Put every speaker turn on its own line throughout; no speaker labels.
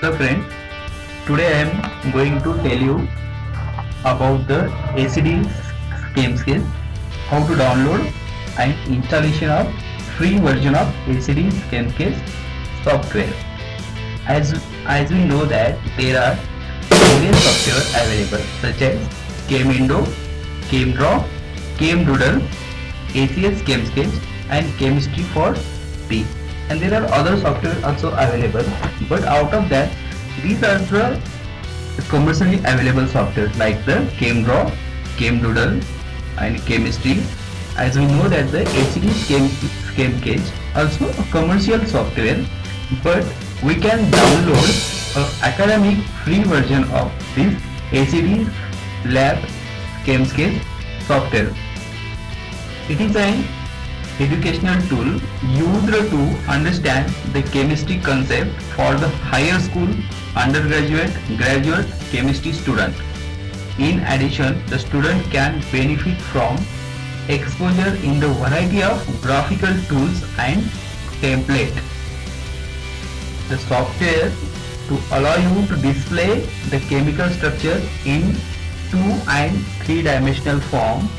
Hello friend, today I am going to tell you about the ACD scheme skills, how to download and installation of free version of ACD scheme skills software. As, as we know that there are various software available such as KMindo, KMDraw, KMDoodle, ACS Scheme Skills and Chemistry for P. And there are other software also available, but out of that these are the commercially available software like the KMDraw, KMDoodle and Chemistry. As we know that the ACD Scheme Cage also a commercial software, but we can download a academic free version of this ACD Lab Scheme Cage software. It is an educational tool used to understand the chemistry concept for the higher school, undergraduate, graduate chemistry student. In addition, the student can benefit from exposure in the variety of graphical tools and template. The software to allow you to display the chemical structure in 2 and 3 dimensional form,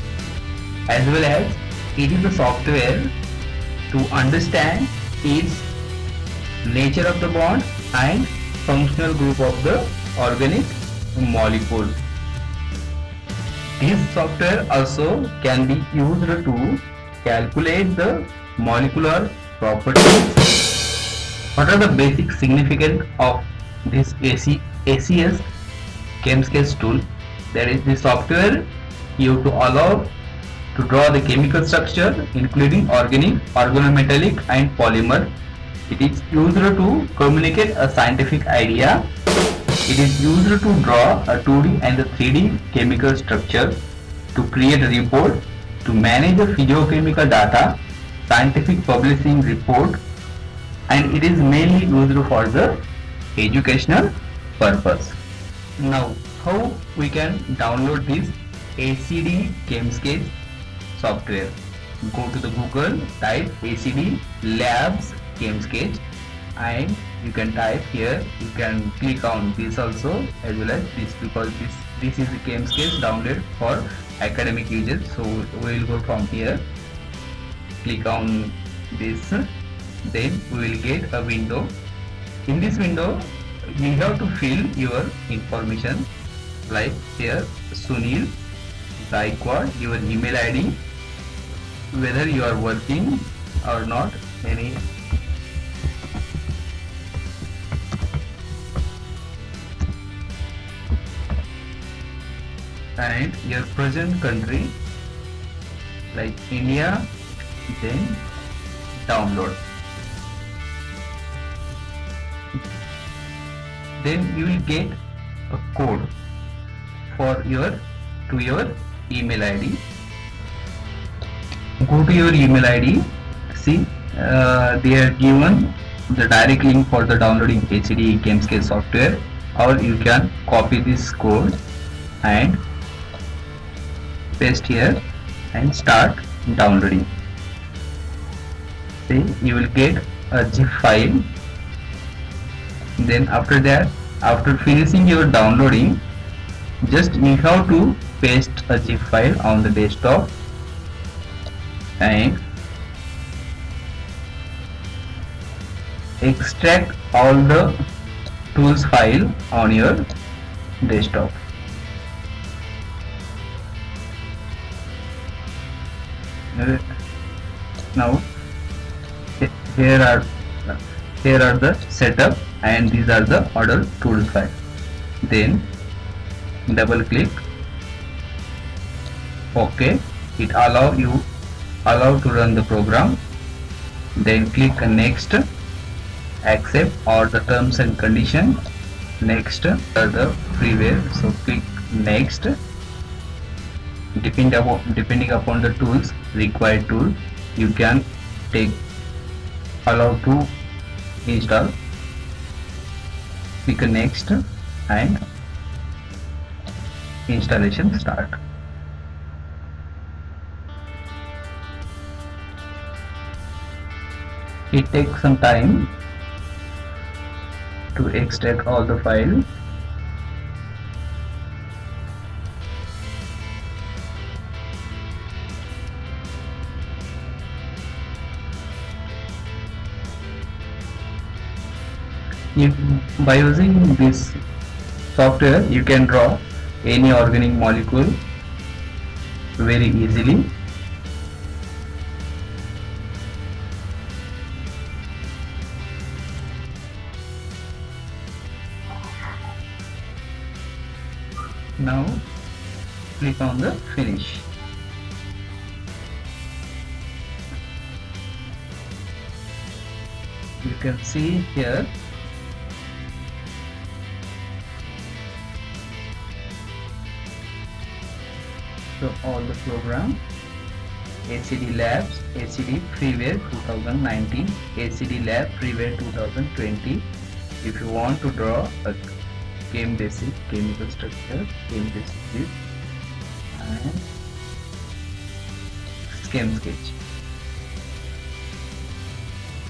as well as it is the software to understand its nature of the bond and functional group of the organic molecule. This software also can be used to calculate the molecular properties. What are the basic significance of this ACS ChemSketch tool? That is the software you to allow to draw the chemical structure including organic, organometallic and polymer. It is used to communicate a scientific idea. It is used to draw a 2D and a 3D chemical structure, to create a report, to manage the physiochemical data, scientific publishing report, and it is mainly used for the educational purpose. Now, how we can download this ACD ChemSketch software? Go to the Google, type ACD Labs ChemSketch and you can type here. You can click on this also as well as this, because this is the ChemSketch download for academic users. So we will go from here, click on this, then we will get a window. In this window you have to fill your information like here Sunil Gaikwad, your email ID, whether you are working or not, any and your present country like India, then download. Then you will get a code for your email ID. Go to your email ID. See, they are given the direct link for the downloading ACD ChemSketch software, or you can copy this code and paste here and start downloading. See, you will get a zip file. Then after that, after finishing your downloading, just you have to paste a zip file on the desktop and extract all the tools file on your desktop. Now here are the setup and these are the order tools file. Then double click OK. It allow to run the program. Then click next, accept all the terms and condition. Next the freeware, so click next. Depending upon the tools, required tool, you can take allow to install. Click next and installation start. It takes some time. to extract all the file. By using this software, you can draw any organic molecule very easily. Now click on the finish. You can see here so all the program: ACD Labs, ACD Freeware 2019, ACD Lab Freeware 2020. If you want to draw a Chem Basic, chemical structure, Chem Basic, and Chem Sketch,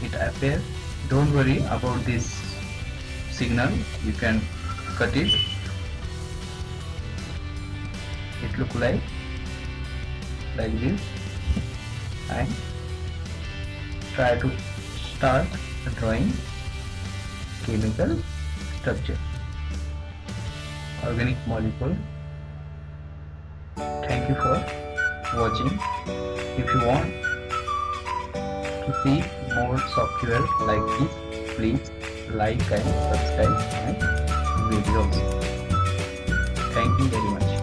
it appears. Don't worry about this signal, you can cut it. It look like this, and try to start drawing chemical structure, organic molecule. Thank you for watching. If you want to see more software like this, please like and subscribe my videos. Thank you very much.